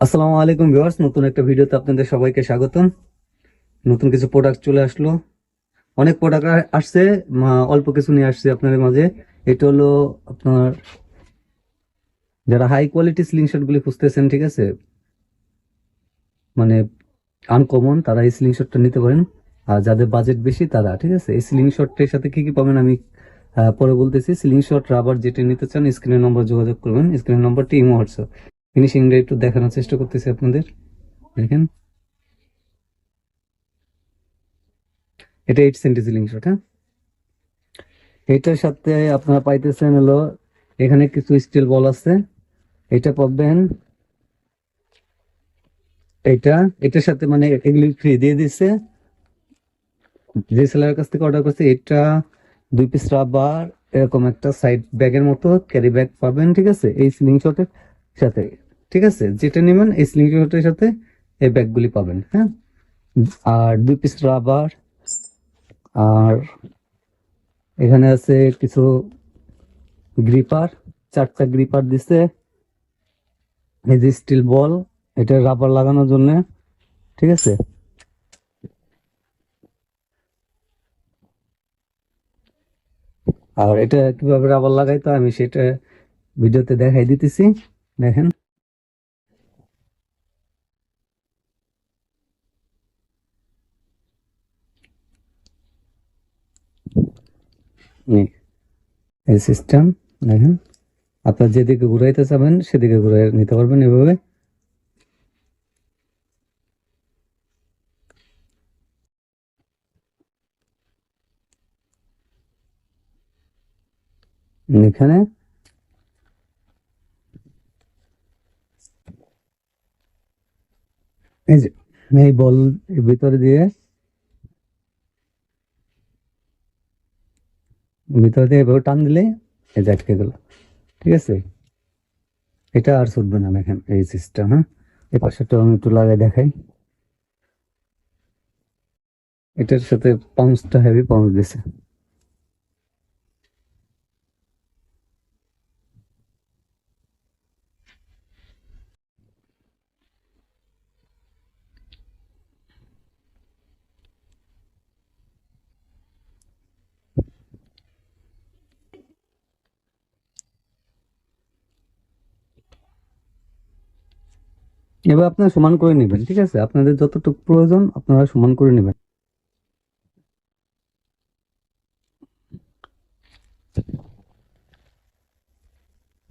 আসসালামু আলাইকুম ভিউয়ার্স, নতুন একটা ভিডিওতে আপনাদের সবাইকে স্বাগতম। নতুন কিছু প্রোডাক্ট চলে আসলো, অনেক প্রোডাক্ট আসছে, অল্প কিছু নিয়ে আসছে আপনাদের মাঝে। এটা হলো আপনার যারা হাই কোয়ালিটি স্লিংশট গুলি খুঁজতেছেন, ঠিক আছে, মানে আনকমন, তারা এই স্লিংশটটা নিতে পারেন। আর যাদের বাজেট বেশি তারা, ঠিক আছে, এই স্লিংশটের সাথে কি কি পাবেন আমি পরে বলতেছি। স্লিংশট রাবার যেটা নিতে চান স্ক্রিনের নম্বর যোগাযোগ করবেন, স্ক্রিনের নম্বরটি ইমো হোয়াটসঅ্যাপ। ফিনিশিংটা একটু দেখানোর চেষ্টা করতেছি আপনাদের, দেখেন। এটা 8 সেন্টি স্লিংশট, হ্যাঁ। এটার সাথে আপনারা পাইতেছেন হলো এখানে কিছু স্টিল বল আছে, এটা পাবেন। এটা এটার সাথে মানে এগুলি ফ্রি দিয়ে দিচ্ছে যে সেলারের কাছ থেকে অর্ডার করছে। এটা 2 পিস রাবার, এরকম একটা সাইড ব্যাগের মতো ক্যারি ব্যাগ পাবেন, ঠিক আছে, এই স্লিং শটের সাথে। ঠিক আছে, যেটা নেবেন এই স্লিং শটের সাথে এই ব্যাগগুলি পাবেন, হ্যাঁ। আর 2 পিস রাবার, আর এখানে আছে কিছু গ্রিপার, 4টা গ্রিপার দিছে। এই যে স্টিল বল, এটা রাবার লাগানোর জন্য, ঠিক আছে। আর এটা কিভাবে রাবার লাগাইতো আমি সেটা ভিডিওতে দেখাই দিতেছি, দেখেন। এই সিস্টেম, দেখেন। আপনার যেদিকে ঘুরাইতে চাবেন সেদিকে ঘুরাই নিতে পারবেন এভাবে। এখানে এই যে এই বল ভিতরে দিয়ে এভাবে টান দিলে এই যে আটকে গেল, ঠিক আছে। এটা আর ছুটবে না, দেখেন এই সিস্টেম, হ্যাঁ। এই পাশেরটা আমি একটু লাগাই দেখাই। এটার সাথে পাউন্সটা হেভি পাউন্স দিছে। এবার আপনারা সমান করে নেবেন, ঠিক আছে, আপনাদের যতটুকু প্রয়োজন আপনারা সমান করে নেবেন।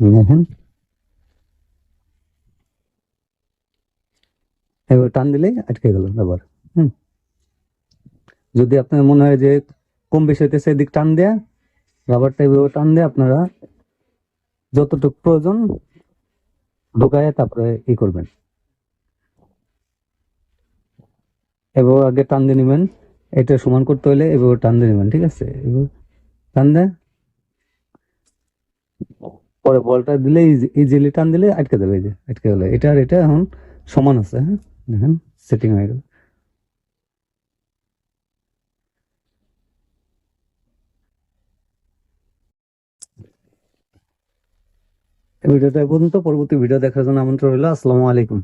দেখেন, এবার টান দিলেই আটকে গেল আবার। হুম, যদি আপনার মনে হয় যে কম বেশি হইতেছে, এদিক টান দেয়া, রাবারটা এভাবে টান দিয়ে আপনারা যতটুকু প্রয়োজন ঢুকায় তারপরে ই করবেন। এভাবে আগে টান দিয়ে নেবেন, এটা সমান করতে হলে এভাবে টান দিয়ে নেবেন, ঠিক আছে। এভাবে টান দেয়, পরে বলটা দিলে ইজিলি টান দিলে আটকে যাবে, এই যে আটকে গেল। এটা আর এটা এখন সমান আছে, হ্যাঁ, দেখেন সেটিং হয়ে গেল। এই ভিডিওটা এই পর্যন্ত, পরবর্তী ভিডিও দেখার জন্য আমন্ত্রণ রইল। আসসালামু আলাইকুম।